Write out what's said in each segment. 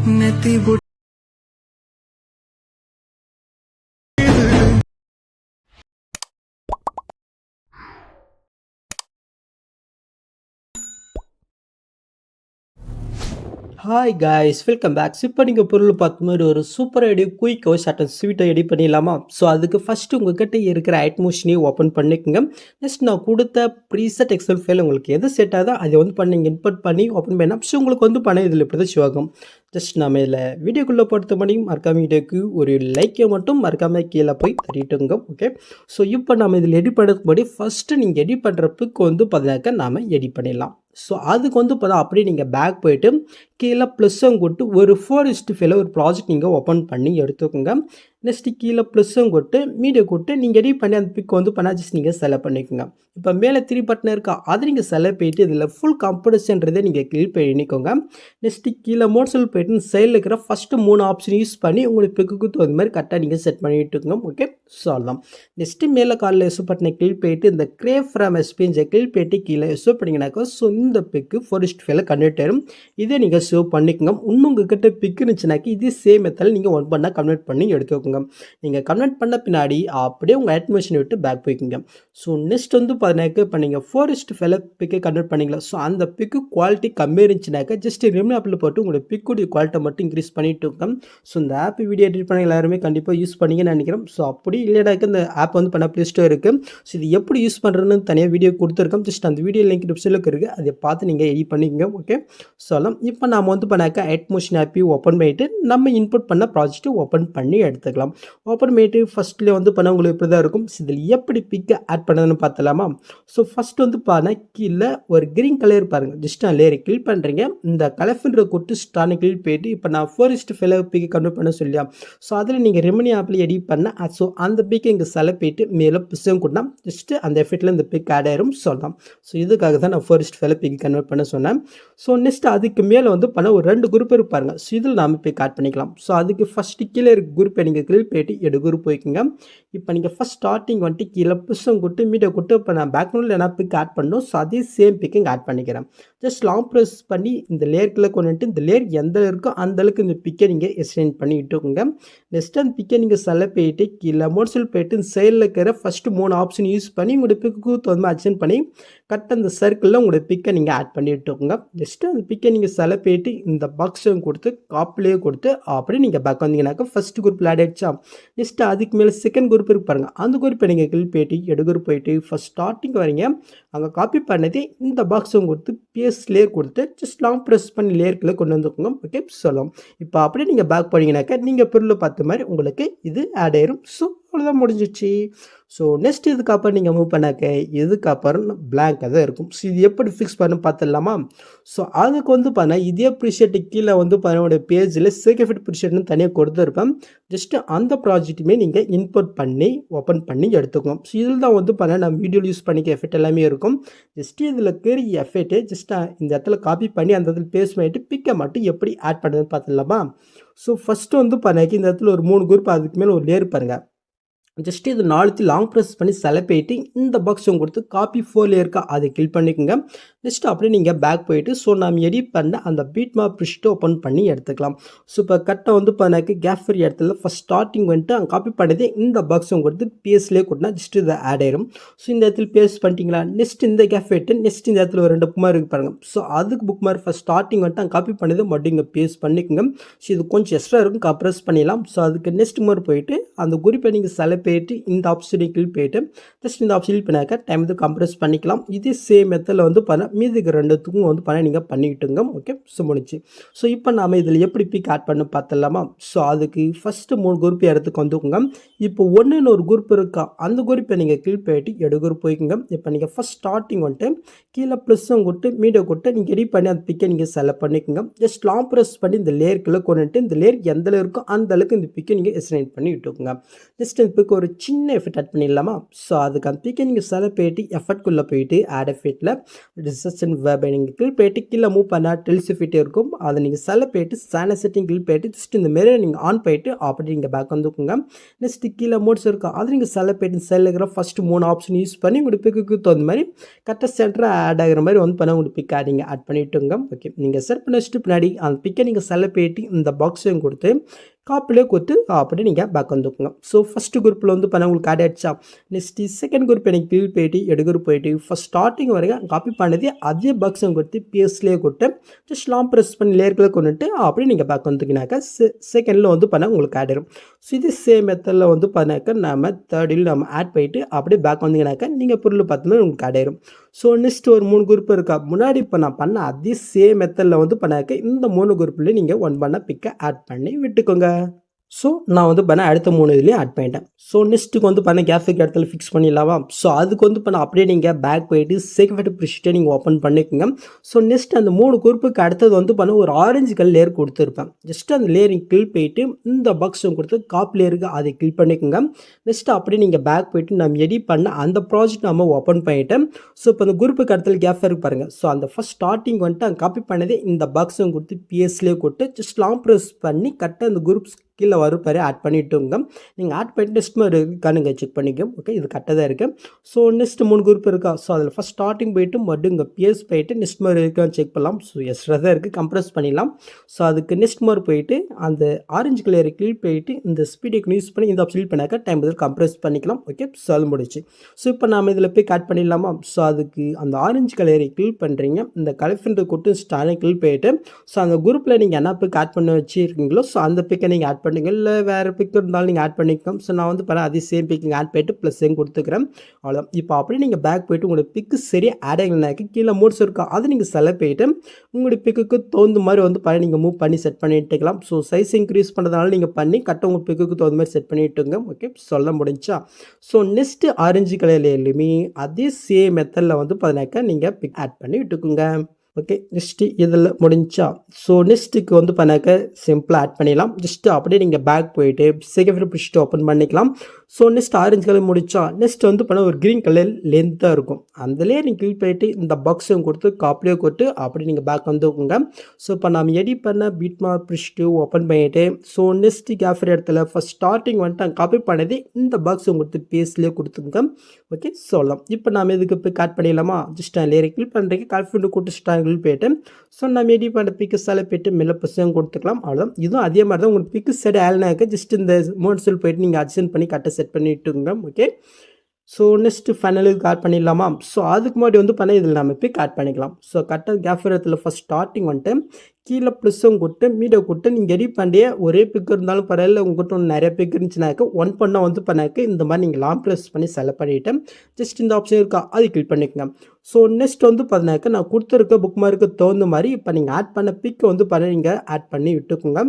நெத்தி hi guys welcome back. இப்போ நீங்கள் பொருள் பார்த்த மாதிரி ஒரு சூப்பர் ஐடியா குயிக்கோ சட்டன் ஸ்வீட்டை ரெடி பண்ணிடலாமா? ஸோ அதுக்கு ஃபஸ்ட்டு உங்கள்கிட்ட இருக்கிற ஐட்மோஷனையும் ஓப்பன் பண்ணிக்கோங்க. நெக்ஸ்ட் நான் கொடுத்த ப்ரீசெட் எக்ஸல் ஃபைல் உங்களுக்கு எது செட் ஆகுதோ அதை வந்து பண்ணி இன்புட் பண்ணி ஓப்பன் பண்ணால் ஸோ உங்களுக்கு வந்து பணம் இதில் இப்படி தான் ஷோ ஆகும். ஜஸ்ட் நம்ம இதில் வீடியோக்குள்ளே பொறுத்த பண்ணி மறக்காம வீடியோக்கு ஒரு லைக்கை மட்டும் மறக்காமல் கீழே போய் தட்டிட்டுங்க. ஓகே, ஸோ இப்போ நம்ம இதில் எடிட் பண்ணுறதுக்கு முன்னாடி ஃபஸ்ட்டு நீங்கள் எடிட் பண்ணுறதுக்கு வந்து பார்த்தாக்க நாம் எடிட் பண்ணிடலாம். ஸோ அதுக்கு வந்து பார்த்தா அப்படியே நீங்கள் பேக் போய்ட்டு கீழே ப்ளஸ்ஸும் கொட்டு ஒரு 4:5 ஒரு ப்ராஜெக்ட் நீங்கள் ஓப்பன் பண்ணி எடுத்துக்கோங்க. நெக்ஸ்ட்டு கீழே ப்ளஸ்ஸும் கொட்டு மீடியா கொட்டு நீங்கள் எடிட் பண்ணி அந்த பிக் வந்து பண்ணால் ஜஸ்ட் நீங்கள் செலக்ட் பண்ணிக்கோங்க. இப்போ மேலே 3 பட்டன் இருக்கா அதை நீங்கள் செலக்ட் போயிட்டு இதில் ஃபுல் கம்ப்ரஷன்றதை நீங்கள் கிளிக் பண்ணிக்கோங்க. நெக்ஸ்ட்டு கீழே மோட்ஸில் போய்ட்டு சைடில் இருக்கிற ஃபஸ்ட்டு 3 ஆப்ஷன் யூஸ் பண்ணி உங்களுக்கு பிக்கு தகுந்த மாதிரி கரெக்டாக நீங்கள் செட் பண்ணிட்டுருங்க. ஓகே, ஸோ அதான். நெக்ஸ்ட்டு மேலே காலில் எஸ் பட்டனை கிளிக் போயிட்டு இந்த கிரேப் ஃப்ரம் எஸ்பேஞ்சை கிளிக் போயிட்டு கீழே எஸ் பண்ணிங்கனாக்கா ஸோ இந்த பிக்கு 4:5 கன்வெர்ட் ஆயிரும். இதே நீங்கள் சேவ் பண்ணிக்கோங்க. இன்னும் உங்ககிட்ட பிக் இருந்துச்சுனாக்கி இதே சேம் மெத்தடில் நீங்கள் ஒன் பண்ணால் கன்வெர்ட் பண்ணி எடுத்துக்கோங்க. நீங்கள் கன்வெர்ட் பண்ண பின்னாடி அப்படியே உங்கள் ஆட்மிஷனை விட்டு பேக் போய்க்குங்க. ஸோ நெக்ஸ்ட் வந்து பார்த்தீங்கன்னாக்க இப்போ நீங்கள் 4:5 பிக்கை கன்வெர்ட் பண்ணிக்கலாம். ஸோ அந்த பிக்கு குவாலிட்டி கம்மி இருந்துச்சுனாக்கா ஜஸ்ட் ரிமூவ் ஆப்பில் போட்டு உங்களோட பிக்குடைய குவாலிட்டியை மட்டும் இன்க்ரீஸ் பண்ணிட்டு இருக்கோம். ஸோ இந்த ஆப் வீடியோ எடிட் பண்ண எல்லாருமே கண்டிப்பாக யூஸ் பண்ணிங்கன்னு நினைக்கிறோம். ஸோ அப்படி இல்லைனாக்க இந்த ஆப் வந்து பண்ண ப்ளே ஸ்டோர் இருக்குது. ஸோ இது எப்படி யூஸ் பண்ணுறதுன்னு தனியாக வீடியோ கொடுத்துருக்கோம். ஜஸ்ட் அந்த வீடியோ லிங்க் டிஸ்கிரிப்ஷனில் இருக்குது, அதை பார்த்து நீங்கள் எடிட் பண்ணிக்கோங்க. ஓகே, சொல்லலாம். இப்போ நாம் வந்து பண்ணாக்கா ஆட்மோஷன் ஆப்பையும் ஓப்பன் பண்ணிவிட்டு நம்ம இன்புட் பண்ண ப்ராஜெக்ட்டை ஓப்பன் பண்ணி எடுத்துக்கலாம். ஓப்பன் பண்ணிட்டு ஃபஸ்ட்டில் வந்து பண்ண உங்களுக்கு இப்படி தான் இருக்கும். இதில் எப்படி பிக்கை ஆட் பண்ணுறதுன்னு பார்த்தலாமா? ஸோ ஃபஸ்ட் வந்து பாருங்கள் கீழே ஒரு க்ரீன் கலர் பாருங்கள். ஜஸ்ட் நான் லேயரை கிளிக் பண்ணுறீங்க. இந்த கலர்ஃபில்ற கொட்டு ஸ்டார்னு கிளிக் போயிட்டு இப்போ நான் 4:5 பிக்கை கன்வெர்ட் பண்ண சொல்லியா? ஸோ அதில் நீங்கள் ரெமினி ஆப்பில் எடிட் பண்ண ஸோ அந்த பிக்கை இங்கே செலக்ட் போயிட்டு மேலே புஷம் கொடுத்தா ஜஸ்ட்டு அந்த எஃபெக்டில் இந்த பிக் ஆட் ஆயிரும் சொல்லலாம். ஸோ இதுக்காக தான் நான் 4:5 பிக்கை கன்வெர்ட் பண்ண சொன்னேன். ஸோ நெக்ஸ்ட் அதுக்கு மேலே வந்து பண்ண ஒரு 2 குரூப் இருப்பாருங்க. ஸோ இதில் நாம் பிக் ஆட் பண்ணிக்கலாம். ஸோ அதுக்கு ஃபஸ்ட்டு கீழே இருக்க குரூப்பை நீங்கள் கிளிக் போயிட்டு குரூப் போய்க்குங்க. இப்போ நீங்கள் ஃபஸ்ட் ஸ்டார்டிங் வந்துட்டு கீழே புஷம் கொடுத்து மீடியா கொடுத்து இப்போ நான் பேக்ரவுண்டில் என்ன பிக் ஆட் பண்ணணும். ஸோ அதே சேம் பிக்கு இங்கே ஆட் பண்ணிக்கிறேன். ஜஸ்ட் லாங் ப்ரெஸ் பண்ணி இந்த லேயருக்குள்ளே கொண்டுட்டு இந்த லேயர் எந்த இருக்கோ அந்த அளவுக்கு இந்த பிக்கை நீங்கள் எக்ஸ்டெண்ட் பண்ணி விட்டுக்கோங்க. நெக்ஸ்ட் அந்த பிக்கை நீங்கள் செலக்ட் போயிட்டு கீழே மோட்ஸில் போயிட்டு இந்த சைடில் இருக்கிற ஃபஸ்ட்டு 3 ஆப்ஷன் யூஸ் பண்ணி உங்களோட பிக்கு தகுந்த அட்ஜென்ட் பண்ணி கரெக்டாக அந்த சர்க்கிளில் உங்களோட பிக்கை நீங்கள் ஆட் பண்ணி விட்டுக்கோங்க. ஜஸ்ட்டு அந்த பிக்கை நீங்கள் செலக்ட் போயிட்டு இந்த பாக்ஸும் கொடுத்து காப்பிலேயே கொடுத்து அப்படியே நீங்கள் பேக் வந்தீங்கன்னாக்கா ஃபஸ்ட்டு குரூப்பில் ஆட் ஆகிடுச்சா? நெக்ஸ்ட்டு அதுக்கு மேலே செகண்ட் குரூப் இருக்கு பாருங்கள். அந்த குரூப்பை நீங்கள் கிளிக் போயிட்டு குரூப் போயிட்டு ஃபஸ்ட் ஸ்டார்டிங் வரீங்க. அங்கே காப்பி பண்ணது இந்த பாக்ஸும் கொடுத்து பேஸ்ட் லேயர் கொடுத்து ஜஸ்ட் லாங் ப்ரெஸ் பண்ணி லேயருக்குள்ளே கொண்டு வந்துக்கோங்க. ஓகே, சொல்லலாம். இப்போ அப்படியே நீங்கள் பேக் பண்ணிங்கனாக்கா நீங்கள் பொருள் பார்த்த மாதிரி உங்களுக்கு இது ஆட் ஆயிரும். ஸோ அவ்வளோதான், முடிஞ்சிச்சு. ஸோ நெக்ஸ்ட் இதுக்கப்புறம் நீங்கள் மூவ் பண்ணாக்க இதுக்கப்புறம் பிளாங்காக தான் இருக்கும். ஸோ இது எப்படி ஃபிக்ஸ் பண்ண பார்த்துடலாமா? ஸோ அதுக்கு வந்து பார்த்தா இதே ப்ரிஷெட்டு கீழே வந்து என்னோட பேஜில் சேகஃபிட் ப்ரிஷெட்னு தனியாக கொடுத்துருப்பேன். ஜஸ்ட்டு அந்த ப்ராஜெக்ட்டுமே நீங்கள் இன்புட் பண்ணி ஓப்பன் பண்ணி எடுத்துக்கணும். ஸோ இதில் தான் வந்து பார்த்தா நம்ம வீடியோ யூஸ் பண்ணிக்க எஃபெக்ட் எல்லாமே இருக்கும். ஜஸ்ட்டு இதில் இருக்கிற எஃபெக்ட்டு ஜஸ்ட் இந்த இடத்துல காப்பி பண்ணி அந்த இடத்துல பேஸ்ட் பண்ணிவிட்டு பிக்கை மட்டும் எப்படி ஆட் பண்ணுறதுன்னு பார்த்துடலாமா? ஸோ ஃபஸ்ட்டு வந்து பண்ணாக்கி இந்த இடத்துல ஒரு 3 குரூப் அதுக்கு மேலே ஒரு லேயர் பாருங்கள். ஜஸ்ட்டு இது 4 லாங் ப்ரெஸ் பண்ணி செலக்ட் போயிட்டு இந்த பாக்ஸும் கொடுத்து காப்பி 4 லேயருக்கா அதை கிளிக் பண்ணிக்கோங்க. நெக்ஸ்ட் அப்படியே நீங்கள் பேக் போயிட்டு ஸோ நம்ம எடிட் பண்ண அந்த பீட் மாப் ப்ரிஷ்ட்டு ஓப்பன் பண்ணி எடுத்துக்கலாம். ஸோ இப்போ கரெக்டாக வந்து பண்ணாக்க கேப் ஃப்ரீ இடத்துல ஃபஸ்ட் ஸ்டார்டிங் வந்துட்டு அங்கே காப்பி பண்ணதே இந்த பாக்ஸும் கொடுத்து பேஸ்ட்லேயே கொடுத்தா ஜஸ்ட் இதை ஆட் ஆயிரும். ஸோ இந்த இடத்துல பேஸ்ட் பண்ணிட்டீங்களா? நெக்ஸ்ட் இந்த கேப் போயிட்டு நெக்ஸ்ட் இந்த இடத்துல ஒரு 2 புக் மார்க் இருக்கு பாருங்கள். ஸோ அதுக்கு புக் மார்க் ஃபஸ்ட் ஸ்டார்டிங் வந்துட்டு அங்கே காப்பி பண்ணதை மட்டும் இங்கே பேஸ்ட் பண்ணிக்கோங்க. ஸோ இது கொஞ்சம் எக்ஸ்ட்ரா இருக்கும், கம்ப்ரஸ் பண்ணிடலாம். ஸோ அதுக்கு நெக்ஸ்ட் மாதிரி போயிட்டு அந்த குரூப்பை நீங்கள் செலக்ட் போயிட்டு இந்த ஆப்ஷனை கிளிக் போயிட்டு ஜஸ்ட் இந்த ஆப்ஷன் பண்ணாக்க டைம் வந்து கம்ப்ரஸ் பண்ணிக்கலாம். இதே சேம் மெத்தடில் வந்து பண்ண மீதிக்கு 2த்துக்கும் வந்து பண்ண நீங்கள் பண்ணிக்கிட்டுங்க. ஓகே, ஸோ முடிச்சு. ஸோ இப்போ நாம் இதில் எப்படி பிக் ஆட் பண்ண பார்த்துடலாமா? ஸோ அதுக்கு ஃபஸ்ட்டு 3 குரூப் இடத்துக்கு வந்துக்கோங்க. இப்போ ஒன்றுன்னு ஒரு குரூப் இருக்கா அந்த குரூப்பை நீங்கள் கிளிக் போயிட்டு குரூப் போய்க்குங்க. இப்போ நீங்கள் ஃபஸ்ட் ஸ்டார்டிங் வந்துட்டு கீழே ப்ளஸ்ஸும் கொடுத்து மீடியா கொடுத்து நீங்கள் எடிட் பண்ணி அந்த பிக்கை நீங்கள் செலக்ட் பண்ணிக்கோங்க. ஜஸ்ட் லாங் ப்ரெஸ் பண்ணி இந்த லேயருக்குள்ளே கொண்டுட்டு இந்த லேயர் எந்த இருக்கோ அந்த அளவுக்கு இந்த பிக்கை நீங்கள் எக்ஸ்டெண்ட் பண்ணி விட்டுக்கோங்க. ஜஸ்ட் இந்த பிக் பிக்குக்கு ஒரு சின்ன எஃபெக்ட் ஆட் பண்ணிடலாமா? ஸோ அதுக்கு அந்த பிக்கை நீங்கள் செலக்ட் பண்ணிட்டு எஃபெக்ட்குள்ளே போயிட்டு ஆட் எஃபெக்ட்டில் ரிசர்ச்சன் வெப் நீங்கள் கிளிக் பண்ணிட்டு கீழே மூவ் பண்ணால் டெல்ஸ் எஃபெக்ட் இருக்கும். அதை நீங்கள் செலக்ட் பண்ணிட்டு சேனல் செட்டிங் கிளிக் பண்ணிட்டு ஜஸ்ட் இந்த மாரி நீங்கள் ஆன் பண்ணிட்டு அப்படி நீங்கள் பேக் வந்துக்குங்க. நெக்ஸ்ட்டு கீழே மோட்ஸ் இருக்கும், அதை நீங்கள் செலக்ட் பண்ணிட்டு சைடில் இருக்கிற ஃபஸ்ட்டு 3 ஆப்ஷன் யூஸ் பண்ணி உங்களுடைய பிக்குக்கு தகுந்த மாதிரி கரெக்டாக சென்டராக ஆட் ஆகிற மாதிரி வந்து பண்ண உங்களுடைய பிக்கை நீங்கள் ஆட் பண்ணிவிட்டுங்க. ஓகே, நீங்கள் செட் பண்ண வச்சுட்டு பின்னாடி அந்த பிக்கை நீங்கள் செலக்ட் பண்ணிட்டு இந்த பாக்ஸையும் கொடுத்து காப்பிலே கொடுத்து அப்படி நீங்கள் பேக் வந்துக்குங்க. ஸோ ஃபஸ்ட்டு குரூப்பில் வந்து பண்ண உங்களுக்கு ஆட் ஆகிடுச்சா? நெக்ஸ்ட்டு செகண்ட் குரூப் எனக்கு கிளிக் போயிட்டு எடுக்கிற போயிட்டு ஃபஸ்ட் ஸ்டார்டிங் வரைக்கும் காப்பி பண்ணது அதே பாக்ஸும் கொடுத்து பிஎஸ்லேயே கொடுத்து ஜஸ்ட் லாங் ப்ரெஸ் பண்ணி லேயர்களை கொண்டுட்டு அப்படி நீங்கள் பேக் வந்துக்கினாக்கா செகண்டில் வந்து பண்ண உங்களுக்கு ஆட் ஆயிடும். ஸோ இது சேம் மெத்தடில் வந்து பண்ணாக்க நம்ம தேர்டில் நம்ம ஆட் பண்ணிட்டு அப்படியே பேக் வந்தீங்கன்னாக்கா நீங்கள் பொருள் பார்த்தோம்னா உங்களுக்கு ஆட் ஆயிடும். ஸோ நெக்ஸ்ட் ஒரு 3 குரூப் இருக்கா, முன்னாடி இப்போ நான் பண்ண அதே சேம் மெத்தடில் வந்து பண்ணாக்க இந்த 3 குரூப்லேயே நீங்கள் ஒன் பண்ண பிக்கை ஆட் பண்ணி விட்டுக்கோங்க. ஸோ நான் வந்து பண்ண அடுத்த 3 இதுலேயும் ஆட் பண்ணிட்டேன். ஸோ நெக்ஸ்ட்டுக்கு வந்து பண்ண கேஃபிக் இடத்துல ஃபிக்ஸ் பண்ணிடலாமா? ஸோ அதுக்கு வந்து பண்ண அப்படியே நீங்கள் பேக் போயிட்டு செகண்ட் ப்ரிஷிட்டை நீங்கள் ஓப்பன் பண்ணிக்கோங்க. ஸோ நெக்ஸ்ட் அந்த 3 குரூப்புக்கு அடுத்தது வந்து பண்ண ஒரு ஆரஞ்சு கலர் லேயர் கொடுத்துருப்பேன். ஜஸ்ட் அந்த லேயரிங் கிளிக் போயிட்டு இந்த பாக்ஸும் கொடுத்து காப்பி லேயருக்கு அதை கிளிக் பண்ணிக்கோங்க. நெக்ஸ்ட் அப்படியே நீங்கள் பேக் போயிட்டு நம்ம எடிட் பண்ண அந்த ப்ராஜெக்ட் நம்ம ஓப்பன் பண்ணிட்டேன். ஸோ இப்போ அந்த குரூப்புக்கு அடுத்தது கேஃப் இருக்கு பாருங்கள். ஸோ அந்த ஃபஸ்ட் ஸ்டார்டிங் வந்துட்டு அங்கே காப்பி பண்ணதே இந்த பாக்ஸும் கொடுத்து பிஎஸ்லேயே கொடுத்து ஜஸ்ட் லாங் ப்ரெஸ் பண்ணி கரெக்டாக இந்த குரூப்ஸ் கீழே வருப்பாரு ஆட் பண்ணிவிட்டுங்க. நீங்கள் ஆட் பண்ணிட்டு நெக்ஸ்ட் மாதிரி இருக்கானுங்க செக் பண்ணிக்கோங்க. ஓகே, இது கரெக்டாக தான் இருக்குது. ஸோ நெக்ஸ்ட் 3 குரூப் இருக்கா? ஸோ அதில் ஃபஸ்ட் ஸ்டார்டிங் போயிட்டு மட்டும் இங்கே பிஎஸ் போயிட்டு நெக்ஸ்ட் மாதிரி இருக்கான்னு செக் பண்ணலாம். ஸோ எக்ஸ்ட்ரா தான் இருக்குது, கம்ப்ரெஸ் பண்ணிடலாம். ஸோ அதுக்கு நெக்ஸ்ட் மாதிரி போயிட்டு அந்த ஆரஞ்சு கலரை கிளிக் போயிட்டு இந்த ஸ்பீடுக்கு யூஸ் பண்ணி இந்த ஆப்ஷன் பண்ணாக்கா டைம் பதில் கம்ப்ரெஸ் பண்ணிக்கலாம். ஓகே, ஸோ அது முடிச்சு. ஸோ இப்போ நாம் இதில் போய் கட் பண்ணிடலாமா? ஸோ அதுக்கு அந்த ஆரஞ்சு கலரை கிளிக் பண்ணுறீங்க, இந்த கலெக்ஷன் கொட்டு ஸ்டானை கிளிக் போயிட்டு ஸோ அந்த குரூப்பில் நீங்கள் என்ன பிக் ஆட் பண்ண வச்சுருக்கீங்களோ ஸோ அந்த பிக்கை நீங்கள் ஆட் பண்ணுங்க, இல்லை வேறு பிக் இருந்தாலும் நீங்கள் ஆட் பண்ணிக்கலாம். ஸோ நான் வந்து பண்ண அதே சேம் பிக்கிங் ஆட் பண்ணிட்டு ப்ளஸ் கொடுத்துக்கிறேன். அவ்வளோ. இப்போ அப்படியே நீங்கள் பேக் போயிட்டு உங்களோட பிக்கு சரியாக ஆட் ஆகலைனாக்கி கீழே மோட்ஸ் இருக்கா, அதை நீங்கள் செலக்ட் பண்ணிட்டு உங்களுடைய பிக்குக்கு தகுந்த மாதிரி வந்து பண்ணி நீங்கள் மூவ் பண்ணி செட் பண்ணிட்டுக்கலாம். ஸோ சைஸ் இன்க்ரீஸ் பண்ணுறதுனால நீங்கள் பண்ணி கரெக்டாக உங்கள் பிக்குக்கு தகுந்த மாதிரி செட் பண்ணிட்டுங்க. ஓகே, சொல்ல முடிஞ்சா? ஸோ நெக்ஸ்ட்டு ஆரஞ்சு கலர்லேயுமே அதே சேம் மெத்தடில் வந்து பார்த்தீங்கன்னாக்கா நீங்கள் பிக் ஆட் பண்ணி விட்டுக்குங்க. ஓகே, நெக்ஸ்ட்டு இதில் முடிஞ்சா? ஸோ நெக்ஸ்ட்டுக்கு வந்து பண்ணாக்க சிம்பிளாக ஆட் பண்ணிடலாம். ஜஸ்ட்டு அப்படியே நீங்கள் பேக் போயிட்டு செகண்ட் பிடிச்சிட்டு ஓப்பன் பண்ணிக்கலாம். ஸோ நெக்ஸ்ட் ஆரஞ்சு கலர் முடிச்சா நெக்ஸ்ட் வந்து பண்ண ஒரு க்ரீன் கலர் லென்த்தாக இருக்கும், அதிலே நீங்கள் கிளிக் பண்ணிட்டு இந்த பாக்ஸும் கொடுத்து காப்பிலே கொடுத்து அப்படி நீங்கள் பேக் வந்துக்குங்க. ஸோ இப்போ நம்ம எடிட் பண்ண பீட் மார்க் பிடிச்சிட்டு ஓப்பன் பண்ணிவிட்டு ஸோ நெக்ஸ்ட்டு கேஃபர் இடத்துல ஃபஸ்ட் ஸ்டார்டிங் வந்துட்டு அங்கே காப்பி பண்ணது இந்த பாக்ஸும் கொடுத்து பேஸ்லேயே கொடுத்துங்க. ஓகே, சொல்லலாம். இப்போ நம்ம இதுக்கு போய் கட் பண்ணிடலாமா? ஜஸ்ட் லேயரை கிளிக் பண்ணுறதுக்கு கால்ஃபிண்டு கொடுத்து போயிட்டு ஸோ நம்ம எடிட் பண்ண பிக்கு செலக்ட் போயிட்டு மெல்ல பசங்க கொடுத்துக்கலாம். அவ்வளோதான். இதுவும் அதே மாதிரி தான் உங்களுக்கு பிக்கு செட் ஆகலைனாக்க ஜஸ்ட் இந்த மோட்ஸில் போயிட்டு நீங்கள் அட்ஜஸ்ட் பண்ணி கரெக்டாக செட் பண்ணிட்டுங்க. ஓகே, ஸோ நெக்ஸ்ட்டு ஃபைனலுக்கு ஆட் பண்ணிடலாமா? ஸோ அதுக்கு முன்னாடி வந்து பண்ண இதில் நம்ம பிக் ஆட் பண்ணிக்கலாம். ஸோ கரெக்டாக கேஃபரத்தில் ஃபஸ்ட் ஸ்டார்டிங் வந்துட்டு கீழே ப்ளஸ்ஸும் கொடுத்து மீடியோ கொடுத்து நீங்கள் எடிட் பண்ணியே ஒரே பிக் இருந்தாலும் பரவாயில்ல, உங்கள்கிட்ட ஒன்று நிறைய பிக் இருந்துச்சுனாக்க ஒன் பண்ணால் வந்து பண்ணாக்க இந்த மாதிரி நீங்கள் லாங் ப்ரெஸ் பண்ணி செலக்ட் பண்ணிவிட்டு ஜஸ்ட் இந்த ஆப்ஷன் இருக்கா அது கிளிக் பண்ணிக்கோங்க. ஸோ நெக்ஸ்ட் வந்து பார்த்தீங்கன்னாக்க நான் கொடுத்துருக்க புக் மார்க்கு தகுந்த மாதிரி இப்போ நீங்கள் ஆட் பண்ண பிக்கை வந்து பண்ண நீங்கள் ஆட் பண்ணி விட்டுக்கோங்க.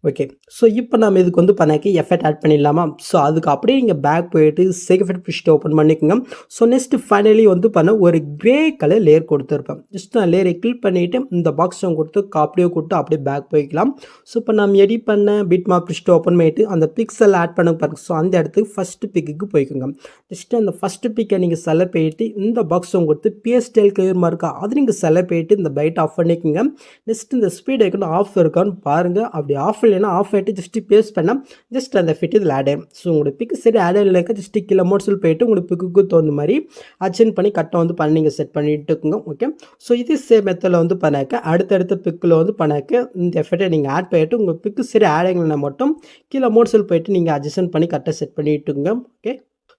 ஓகே, ஸோ இப்போ நம்ம இதுக்கு வந்து பண்ணாக்கி எஃபெக்ட் ஆட் பண்ணிடலாமா? ஸோ அதுக்கு அப்படியே நீங்கள் பேக் போயிட்டு செகண்ட் பிடிச்சிட்டு ஓப்பன் பண்ணிக்கோங்க. ஸோ நெக்ஸ்ட் ஃபைனலி வந்து பண்ண ஒரு கிரே கலர் லேயர் கொடுத்துருப்பேன். ஜஸ்ட் நான் லேயரை கிளிக் பண்ணிவிட்டு இந்த பாக்ஸும் கொடுத்து காப்பியோ கொடுத்து அப்படியே பேக் போய்க்கலாம். ஸோ இப்போ நம்ம எடிட் பண்ண பீட் மார்க் பிடிச்சிட்டு ஓப்பன் பண்ணிவிட்டு அந்த பிக்ஸல் ஆட் பண்ண பாருங்க. ஸோ அந்த இடத்துக்கு ஃபஸ்ட்டு பிக்குக்கு போய்க்குங்க. ஜஸ்ட் அந்த ஃபஸ்ட்டு பிக்கை நீங்கள் செலக்ட் பண்ணிட்டு இந்த பாக்ஸும் கொடுத்து பிஎஸ்டெல் கிளியர் மார்க்கா அது நீங்கள் செலக்ட் பண்ணிட்டு இந்த பைட் ஆஃப் பண்ணிக்கோங்க. நெக்ஸ்ட் இந்த ஸ்பீட் ஐக்கன் ஆஃப் இருக்கான்னு பாருங்கள். அப்படி ஆஃப் இல்லைன்னா ஆஃப் ஆகிட்டு ஜஸ்ட் பேஸ்ட் பண்ணால் ஜஸ்ட் அந்த ஃபிட் இதில் ஆட் ஆகும். ஸோ உங்களுக்கு பிக்கு சரி ஆட் ஆகலைனாக்கா ஜஸ்ட் கீழே மோட்ஸில் போயிட்டு உங்களுக்கு பிக்குக்கு தகுந்த மாதிரி அட்ஜென்ட் பண்ணி கரெக்டாக வந்து பண்ணி நீங்கள் செட் பண்ணிட்டு இருக்குங்க. ஓகே, ஸோ இது சேம் மெத்தடில் வந்து பண்ணாக்க அடுத்தடுத்த பிக்கில் வந்து பண்ணாக்க இந்த எஃபெக்டை நீங்கள் ஆட் பண்ணிட்டு உங்கள் பிக்கு சரி ஆட் ஆகலைன்னா மட்டும் கீழே மோட்ஸில் போயிட்டு நீங்கள் அட்ஜஸ்ட் பண்ணி கரெக்டாக செட் பண்ணிட்டுங்க. ஓகே,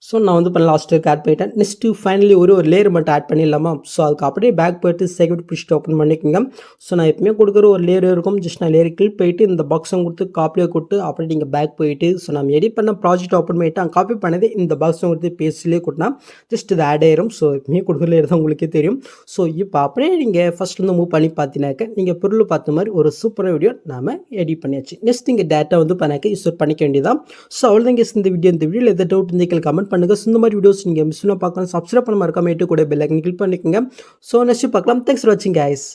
ஸோ நான் வந்து பண்ண லாஸ்ட்டுக்கு ஆட் பண்ணிட்டேன். நெக்ஸ்ட்டு ஃபைனலி ஒரு லேயர் மட்டும் ஆட் பண்ணிடலாமா? ஸோ அதுக்கு அப்படியே பேக் போயிட்டு செகண்ட் பிடிச்சிட்டு ஓப்பன் பண்ணிக்கோங்க. ஸோ நான் எப்பவுமே கொடுக்குற ஒரு லேயர் இருக்கும். ஜஸ்ட் நான் லேயர் கிளிக் போயிட்டு இந்த பாக்ஸும் கொடுத்து காப்பியை கொடுத்து அப்படியே நீங்கள் பேக் போயிட்டு ஸோ நம்ம எடிட் பண்ண ப்ராஜெக்ட் ஓப்பன் பண்ணிவிட்டு அங்கே காப்பி பண்ணது இந்த பாக்ஸும் கொடுத்து பேஸ்ட்லேயே கொடுத்தா ஜஸ்ட் இது ஆட் ஆயிரும். ஸோ எப்பவுமே கொடுக்குற லேயர் தான் உங்களுக்கே தெரியும். ஸோ இப்போ அப்படியே நீங்கள் ஃபஸ்ட் வந்து மூவ் பண்ணி பார்த்தீங்கன்னாக்க நீங்கள் பொருள் பார்த்த மாதிரி ஒரு சூப்பரான வீடியோ நாம் எடிட் பண்ணியாச்சு. நெக்ஸ்ட் இங்கே டேட்டா வந்து பண்ணாக்க யூஸ் பண்ணிக்க வேண்டியதான். ஸோ அவ்வளோதான் இந்த வீடியோவில் எதாவது டவுட் இருந்தால் கமெண்ட் பண்ணுங்கள். இந்த மாதிரி வீடியோஸ் நீங்கள் மிஸ் பண்ண பார்க்கலாம். சப்ஸ்கிரைப் பண்ண மறக்காம கூட பெல் ஐக்கன் கிளிக் பண்ணிக்கோங்க. ஸோ நெக்ஸ்ட் பார்க்கலாம். தேங்க்ஸ் ஃபார் வாட்சிங் கைஸ்.